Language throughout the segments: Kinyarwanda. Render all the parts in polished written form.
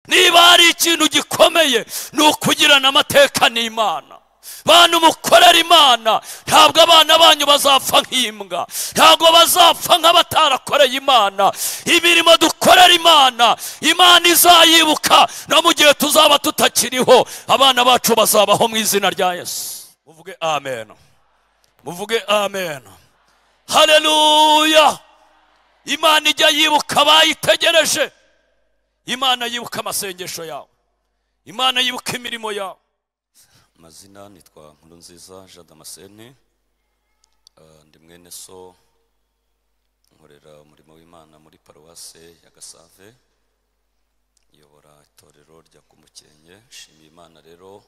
niba hari ikintu gikomeye ni ukugirana amateka n'Imana. Bantu mukorera Imana, ntabwo abana banyu bazapfa nk'imbwa, ntabwo bazapfa nk'abatarakoreye Imana. Imirimo dukorera Imana, Imana izayibuka no mu gihe tuzaba tutakiriho. Abana bacu bazabaho mu izina rya Yesu. Muvuge amen, muvuge amen. Haleluya. Imana ijya yibuka abayitegereje. Imana yibuka amasengesho yawe, Imana yibuka imirimo yawe. Mazina nitwa Nkurunziza Jean Damascene, ndi mwene so, nkorera umurimo w'Imana muri paruwase ya Gasave, yobora itorero rya Kumukenke. Nshimiye Imana rero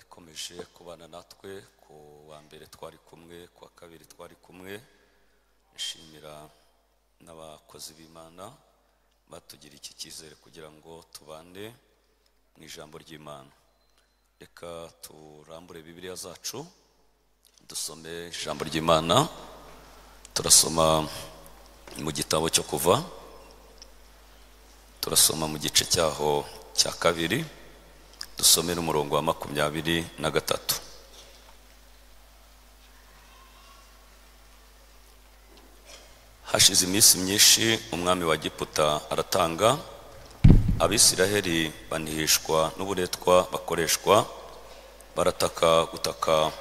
ikomeje kubana natwe. Ku wa mbere twari kumwe, ku wa kabiri twari kumwe. Nshimira n'abakozi b'Imana batugira iki cyizere kugira ngo tubane mu ijambo ry'Imana. Reka turambure Bibiliya zacu dusome ijambo ry'Imana. Turasoma mu gitabo cyo Kuva, turasoma mu gice cyaho cya kabiri, dusome n'umurongo wa 23. Hashize iminsi myinshi umwami wa Egiputa aratanga, Abisiraheli banihishwa n'uburetwa bakoreshwa, barataka gutaka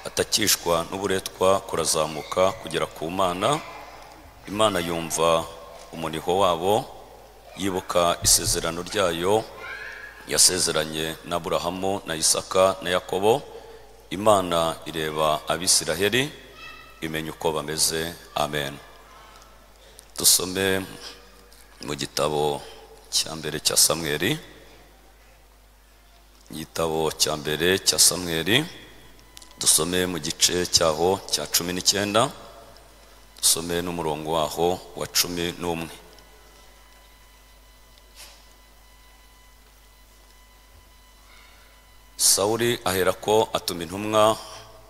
atakishwa n'uburetwa kurazamuka kugera ku Mana. Imana yumva umuniho wabo, yibuka isezerano ryayo yasezeranye na Aburahamu na Isaka na Yakobo. Imana ireba Abisiraheli, imenya uko bameze. Amen. Dusome mu gitabo cya mbere cya Samweli, igitabo cya mbere cya Samweli, dusome mu gice cyaho cya 19, dusome n'umurongo waho wa 11. Sawuli aherako atuma intumwa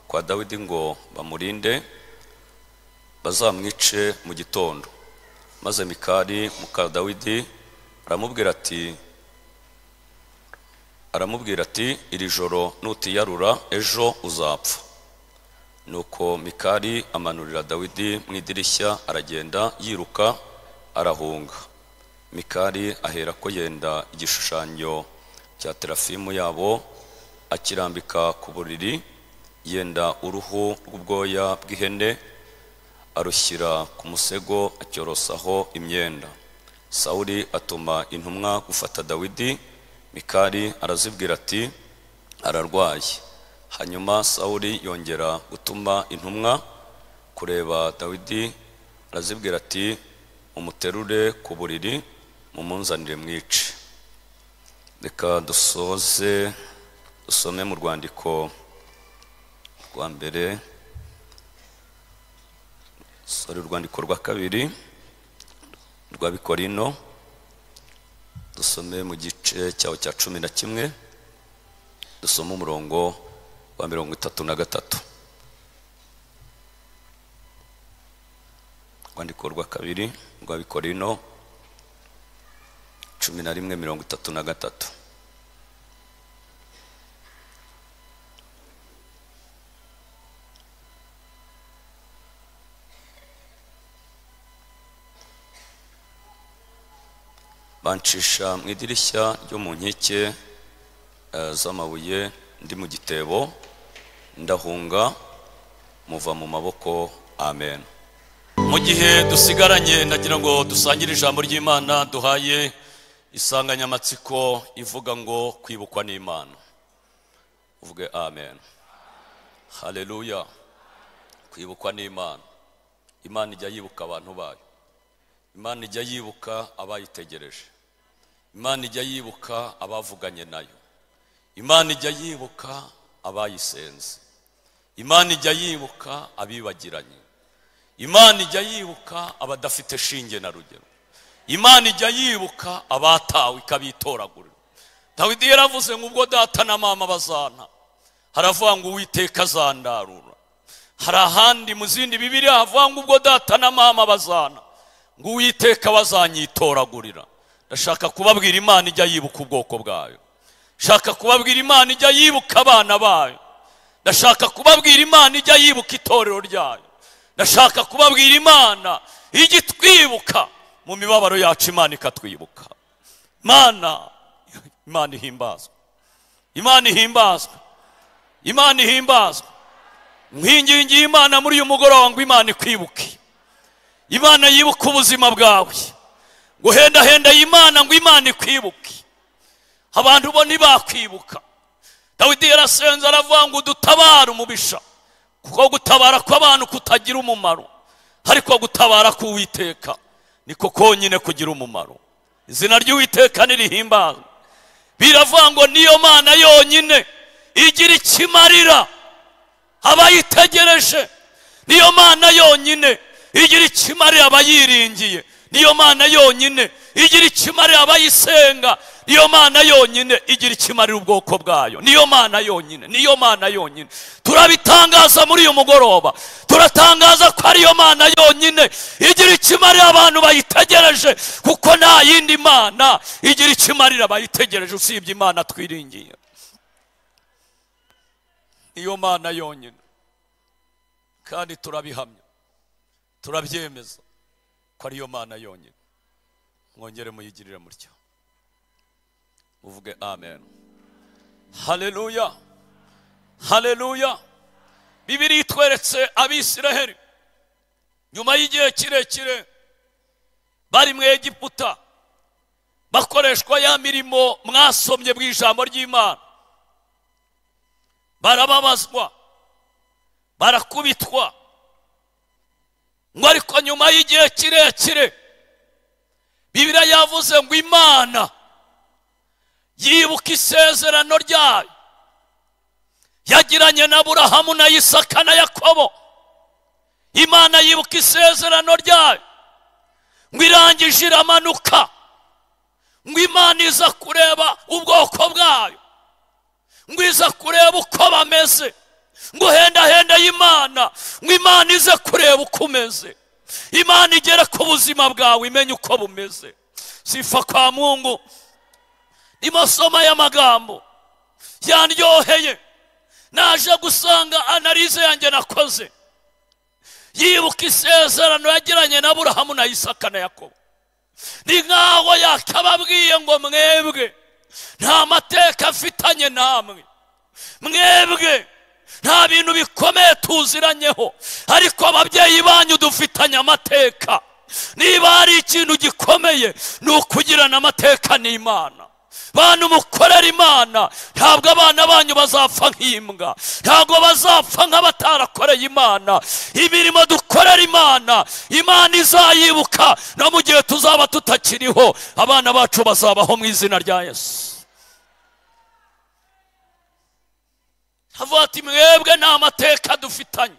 kwa Dawidi ngo bamurinde bazamwice mu gitondo. Maze Mikali muka Dawidi aramubwira ati iri joro nutiyarura ejo uzapfa. Nuko Mikali amanurira Dawidi mu idirishya, aragenda yiruka arahunga. Mikali aherako yenda igishushanyo cya terafimu yabo, akirambika ku buriri, yenda uruhu rw'ubwoya bw'ihene, arushyira ku musego, acyorosaho imyenda. Sawuli atuma intumwa gufata Dawidi. Mikali arazibwira ati ararwaye. Hanyuma Sawuli yongera gutuma intumwa kureba Dawidi, arazibwira ati umuterure ku buriri, mumunzanire mwice. Reka dusome mu rwandiko rwa mbere, urwandiko rwa kabiri rwa Bikorino, dusome mu gice cyaho cya 11, dusome umurongo wa 33. Urwandiko rwa kabiri rwa Bikorino 11:33. Bancisha mu idirishya ryo mu nkike z'amabuye, ndi mu gitebo, ndahunga, muva mu maboko. Amen. Mu gihe dusigaranye ndagira ngo dusangire ijambo ry'Imana duhaye isanganyamatsiko ivuga ngo kwibukwa n'Imana. Uvuge amen. Haleluya. Kwibukwa n'Imana. Imana ijya yibuka abantu bayo. Imana ijya yibuka abayitegereje. Imana ijya yibuka abavuganye nayo. Imana ijya yibuka abayisenze. Imana ijya yibuka abibagiranye. Imana ijya yibuka abadafite shinge na rugero. Imana ijya yibuka abatawe ikabitoragurira. Dawidi yaravuze ngo ubwo data na mama bazana, haravuga ngo Uwiteka azandarura. Hari ahandi mu zindi Bibiliya havuga ngo ubwo data na mama bazana, ngo Uwiteka bazanyitoragurira. ndashaka kubabwira Imana ijya yibuka ubwoko bwayo, ndashaka kubabwira Imana ijya yibuka abana bayo, ndashaka kubabwira Imana ijya yibuka itorero ryayo, ndashaka kubabwira Imana ijya itwibuka mu mibabaro yacu, Imana ikatwibuka. Imana ihimbazwe, Imana ihimbazwe, Imana ihimbazwe. Nkwingingiye Imana muri uyu mugoroba ngo Imana ikwibuke, Imana yibuka ubuzima bwawe, guhendahenda Imana ngo Imana ikwibuke. Abantu bo ntibakwibuka. Dawidi yarasenze aravuga ngo dutabare umubisha, kuko gutabara kw'abantu kutagira umumaro, ariko gutabara k'Uwiteka niko konyine kugira umumaro. Izina ry'Uwiteka nirihimbazwe. Biravuga ngo niyo Mana yonyine igira ikimarira abayitegereje, niyo Mana yonyine igira ikimarira abayiringiye, niyo Mana yonyine igira ikimarira abayisenga, niyo Mana yonyine igira ikimarira ubwoko bwayo, niyo Mana yonyine, niyo Mana yonyine. Turabitangaza muri uyu mugoroba, turatangaza ko ariyo Mana yonyine igira ikimarira abantu bayitegereje, kuko nta yindi Mana igira ikimarira abayitegereje usibye Imana twiringiye. Niyo Mana yonyine, kandi turabihamya, turabyemeza ko ariyo Mana yonyine. Mwongere muyigirire mutyo, uvuge amen. Haleluya, haleluya. Bibiliya itweretse Abisiraheli nyuma y'igihe kirekire bari mu Egiputa, bakoreshwa ya mirimo mwasomye mu ijambo ry'Imana, barababazwa, barakubitwa, ngo ariko nyuma y'igihe kirekire Bibiliya yavuze ngo Imana yibuka isezerano ryayo yagiranye na Aburahamu na Isaka na Yakobo. Imana yibuka isezerano ryayo, ngo irangije iramanuka, ngo Imana iza kureba ubwoko bwayo, ngo iza kureba uko bameze, ngo henda y'Imana, ngo Imana ize kureba uko umeze. Imana igera ku buzima bwawe imenye uko bumeze. Sifa kwa Mungu. Nimusoma ya magambo yandyoheye, naje gusanga analize yanjye nakoze, yibuka isezerano yagiranye na Aburahamu na Isaka na Yakobo. Ni nkaho yakababwiye ngo mwebwe nta mateka afitanye namwe, mwebwe nta bintu bikomeye tuziranyeho, ariko ababyeyi banyu dufitanye amateka. Niba hari ikintu gikomeye ni ukugirana amateka n'Imana. Bantu mukorera Imana, ntabwo abana banyu bazapfa nk'imbwa, ntabwo bazapfa nk'abatarakoreye Imana. Imirimo dukorera Imana, Imana izayibuka, no mu gihe tuzaba tutakiriho abana bacu bazabaho mu izina rya Yesu. Havuga ati mwebwe nta mateka dufitanye,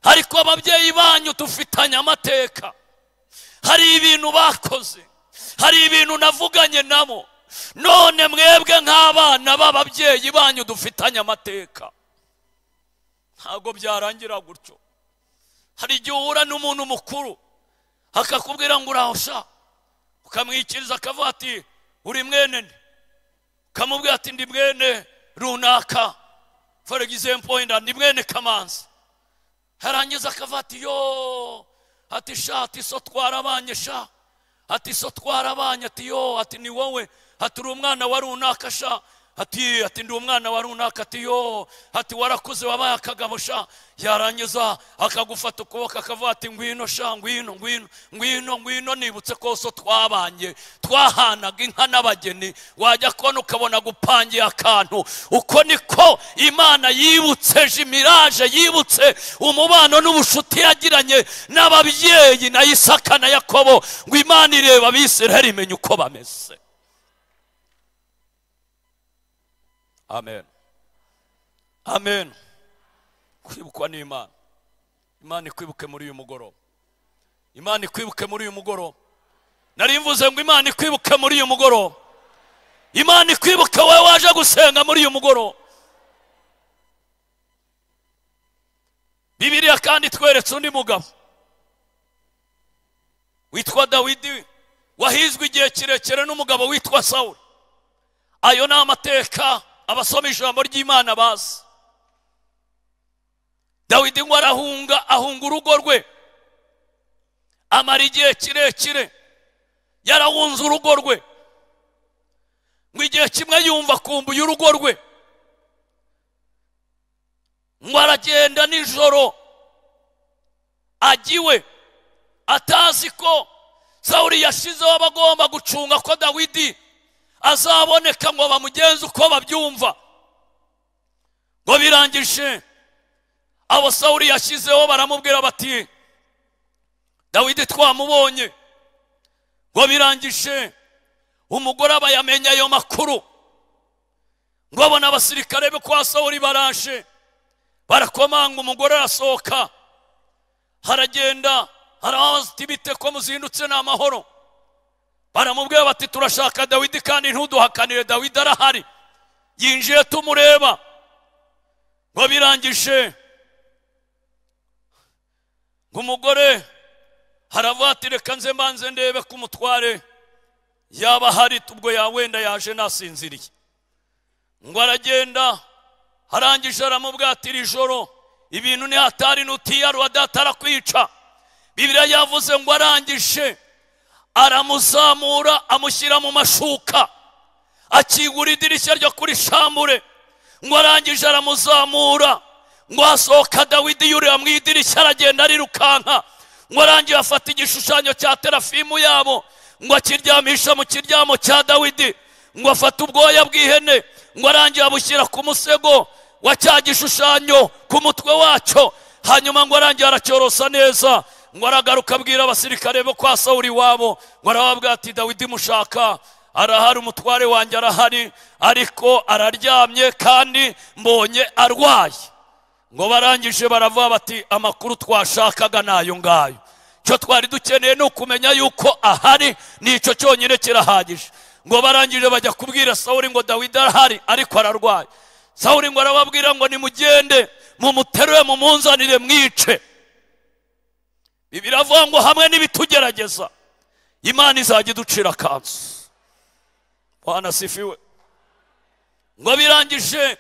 ariko ababyeyi banyu dufitanye amateka. Hari ibintu bakoze, hari ibintu navuganye nabo, none mwebwe nk'abana b'ababyeyi banyu dufitanye amateka. Ntabwo byarangira gutyo. Hari igihe uhura n'umuntu mukuru akakubwira ngo urahosha, ukamwikiriza akavuga ati uri mwene nde, ukamubwira ati ndi mwene runaka, for example ndi mwene Kamanzi. Harangiza akavuga ati yo, ati sha, ati so twarabanye sha, ati so twarabanye, ati yo, ati ni wowe, ati uri umwana wa runaka sha, ati ndi umwana wa runaka, ati yo, ati warakuze wabaye akagabo sha. Yarangiza akagufata ukuboko akavuga ati ngwino sha, ngwino ngwino ngwino ngwino, nibutse ko so twabanye, twahanaga inka n'abageni, wajya kubona ukabona gupangiye akantu. Uko niko Imana yibutse Jimiraje, yibutse umubano n'ubushuti yagiranye n'ababyeyi na Isaka na Yakobo, ngo Imana ireba Abisiraheli imenye uko bameze. Amen, amen. Kwibukwa n'Imana. Imana ikwibuke muri uyu mugoroba, Imana ikwibuke muri uyu mugoroba. Nari mvuze ngo Imana ikwibuke muri uyu mugoroba, Imana ikwibuke wowe waje gusenga muri uyu mugoroba. Bibiliya kandi tweretse undi mugabo witwa Dawidi, wahizwe igihe kirekire n'umugabo witwa Sawuli. Ayo ni amateka abasoma ijambo ry'Imana bazi. Dawidi ngo ahunga urugo rwe, amara igihe kirekire yarahunze urugo rwe, ngo igihe kimwe yumva akumbuye urugo rwe, ngo aragenda nijoro agiwe atazi ko Sawuli yashizeho abagomba gucunga ko Dawidi azaboneka ngo bamugenze uko babyumva. Ngo birangije abo Sawuli yashyizeho baramubwira bati Dawidi twamubonye. Ngo birangije umugore aba yamenye ayo makuru, ngo abona abasirikare be kwa Sawuli barashe, barakomanga, umugore arasohoka, haragenda harabaza bite ko muzindutse n'amahoro. Baramubwira bati turashaka Dawidi kandi ntuduhakanire, Dawidi arahari, yinjiye tumureba. Ngo birangije ngo umugore haravuga ati reka nze mbanze ndebe ko umutware yaba hari, ubwo yawenda yaje nasinziriye. Ngo aragenda, harangije aramubwira ati iri joro ibintu ni hatari, nutiyarura data arakwica. Bibiliya yavuze ngo arangije aramuzamura amushyira mu mashuka, akingura idirishya ryo kuri shambure. Ngo arangije aramuzamura, ngo asohoka Dawidi yurira mu idirishya aragenda arirukanka. Ngo arangije afata igishushanyo cya terafimu yabo, ngo akiryamisha mu kiryamo cya Dawidi. Ngo afata ubwoya bw'ihene, ngo arangije abushyira ku musego wa cya gishushanyo ku mutwe wacyo. Hanyuma ngo arangije aracyorosa neza. Ngo aragaruka abwira abasirikare bo kwa Sawuli wabo, ngo arababwira ati Dawidi mushaka arahari, umutware wanjye arahari, ariko araryamye kandi mbonye arwaye. Ngo barangije baravuga bati amakuru twashakaga nayo ngayo, cyo twari dukeneye no kumenya yuko ahari, nicyo cyonyine kirahagije. Ngo barangije bajya kubwira Sawuli ngo Dawidi arahari ariko ararwaye. Sawuli ngo arababwira ngo nimugende mumuterure mumunzanire mwice. Biravuga ngo hamwe n'ibitugerageza Imana izajya iducira kanzu. Bwana sifiwe. Ngo birangije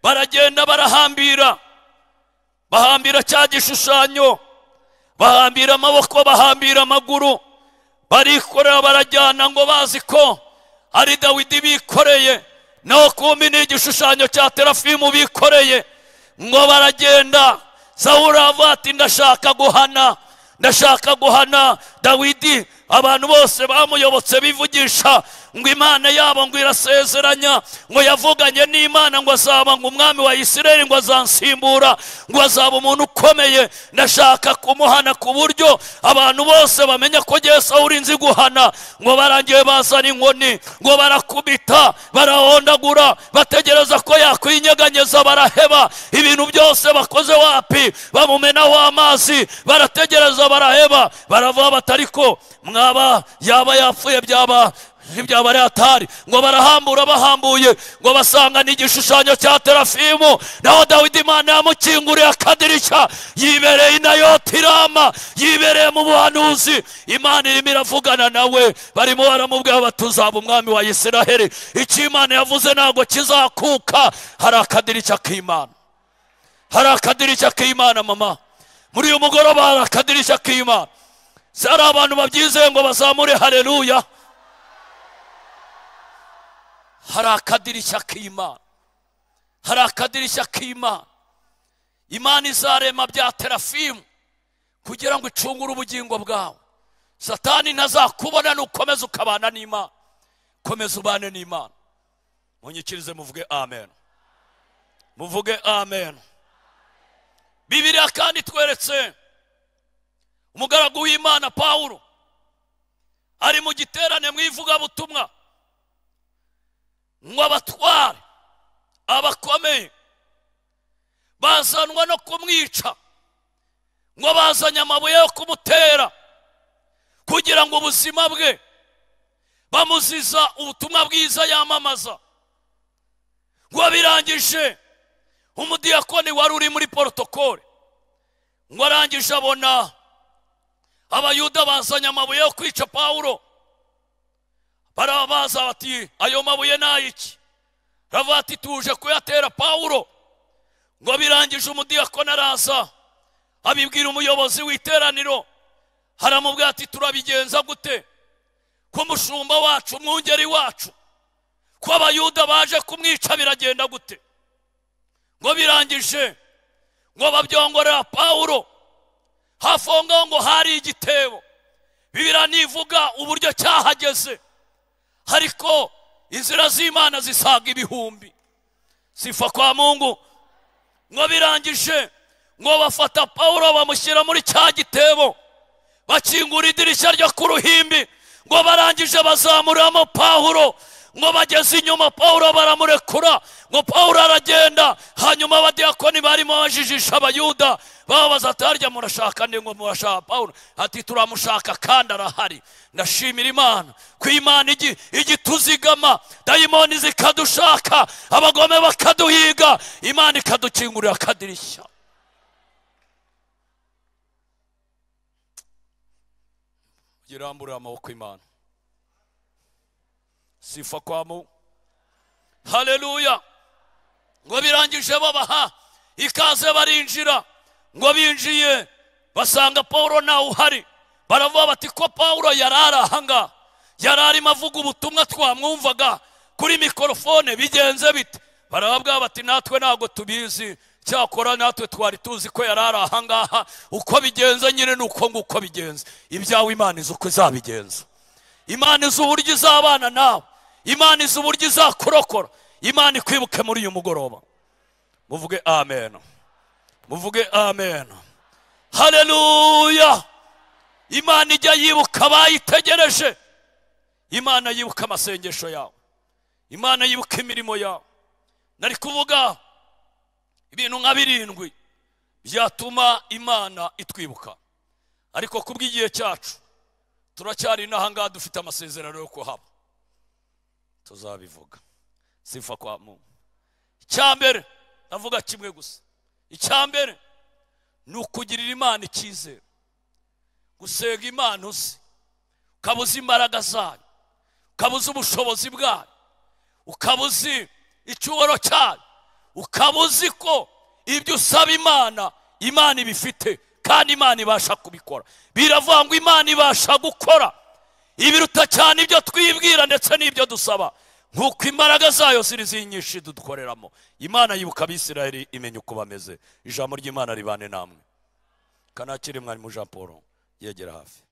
baragenda barahambira, bahambira cya gishushanyo, bahambira amaboko, bahambira amaguru, barikorera barajyana, ngo bazi ko ari Dawidi bikoreye, naho kumbi ni igishushanyo cya terafimu bikoreye. Ngo baragenda, Sawuli avuga ati ndashaka guhana Dawidi. Abantu bose bamuyobotse bivugisha ngo Imana yabo ngo irasezeranya, ngo yavuganye n'Imana ngo azaba ngo umwami wa Isirayeli, ngo azansimbura, ngo azaba umuntu ukomeye. Ndashaka kumuhana ku buryo abantu bose bamenya ko ngiye Sawuli nzi guhana. Ngo barangiye bazana inkoni, ngo barakubita, barahondagura, bategereza ko yakwinyeganyeza, baraheba. Ibintu byose bakoze wapi, bamumenaho amazi, barategereza baraheba. Baravuga batariko mwaba yaba yapfuye byaba ari hatari. Ngo barahambura, bahambuye, ngo basanga n'igishushanyo cya terafimu. Naho Dawidi Imana yamukinguriye akadirishya, yibereye i Nayoti Rama, yibereye mu buhanuzi. Imana irimo iravugana nawe, barimo baramubwira bati uzaba umwami wa Isiraheli. Icyo Imana yavuze ntabwo kizakuka. Hari akadirishya k'Imana, hari akadirishya k'Imana mama. Muri uyu mugoroba hari akadirishya k'Imana. Hari abantu babyizeye ngo bazamure haleluya. Hari akadirishya k'Imana, hari akadirishya k'Imana. Imana izarema bya terafimu kugira ngo icungure ubugingo bwawe. Satani ntazakubona nukomeza ukabana n'Imana. Komeza ubane n'Imana. Munyikirize muvuge amen, muvuge amen. Bibiliya kandi tweretse umugaragu w'Imana Pawulo ari mu giterane mu ivugabutumwa, ngo abatware abakomeye bazanwa no kumwica, ngo bazanye amabuye yo kumutera kugira ngo ubuzima bwe bamuziza ubutumwa bwiza yamamaza. Ngo birangije umudiyakoni wari uri muri protokole, ngo arangije abona abayuda bazanye amabuye yo kwica Pawulo. barabaza bati ayo mabuye nayiki? Aravuga ati tuje kuyatera Pawulo. Ngo birangije umudiyakoni araza abibwira umuyobozi w'iteraniro, haramubwira ati turabigenza gute ko umushumba wacu, umwungeri wacu, ko abayuda baje kumwica, biragenda gute? Ngo birangije ngo babyongorera Pawulo. Hafi aho ngaho ngo hari igitebo, Bibiliya nivuga uburyo cyahageze, ariko inzira z'Imana zisaga ibihumbi. Sifa kwa Mungu. Ngo birangije ngo bafata Pawulo bamushyira muri cya gitebo, bakingura idirishya ryo ku ruhimbi. Ngo barangije bazamuramo Pawulo, ngo bageze inyuma Pawulo baramurekura. Ngo Pawulo aragenda. Hanyuma abadiyakoni barimo bajijisha abayuda bababaza ati harya murashaka nde? Ngo murashaka Pawulo. Ati turamushaka kandi arahari. Ndashimira Imana ko Imana igituzigama, dayimoni zikadushaka, abagome bakaduhiga, Imana ikadukingurira akadirishya. Girambura amaboko Imana. Sifa kwa Mungu. Haleluya. Ngo birangije babaha ikaze barinjira. Ngo binjiye basanga Pawulo nawe uhari. Baravuga bati ko Pawulo yarari ahanga, yararimo avuga ubutumwa twamwumvaga kuri mikrofone, bigenze bite? Barababwira bati natwe ntabwo tubizi, cyakora natwe twari tuzi ko yarari ahangaha. Uko bigenze nyine nuko nguko bigenze. Ibyawe Imana izi uko izabigenza. Imana izi uburyo izabana nawe, Imana izi uburyo izakurokora. Imana ikwibuke muri uyu mugoroba. Muvuge amen. Muvuge amen. Haleluya. Imana ijya yibuka abayitegereje. Imana yibuka amasengesho yawe, Imana yibuka imirimo yawe. Nari kuvuga ibintu nka 7 byatuma Imana itwibuka, ariko kubw'igihe cyacu turacyari n'ahangaha dufite amasezerano yo kuhaba, tuzabivuga. Sifa kwa Mungu. Icyambere navuga kimwe gusa. Icyambere ni ukugirira Imana icyizere, gusenga Imana uzi, ukabuza imbaraga zayo, ukabuza ubushobozi bwayo, ukabuzi icyubahiro cyayo, ukabuzi ko ibyo usaba Imana, Imana ibifite kandi Imana ibasha kubikora. Biravuga ngo Imana ibasha gukora ibiruta cyane ibyo twibwira ndetse n'ibyo dusaba, nkuko imbaraga zayo ziri nyinshi dukoreramo. Imana yibuka Abisirayeli, imenya uko bameze. Ijambo ry'Imana ribane namwe. Kanakiri mwari mu Jean Paul yegera hafi.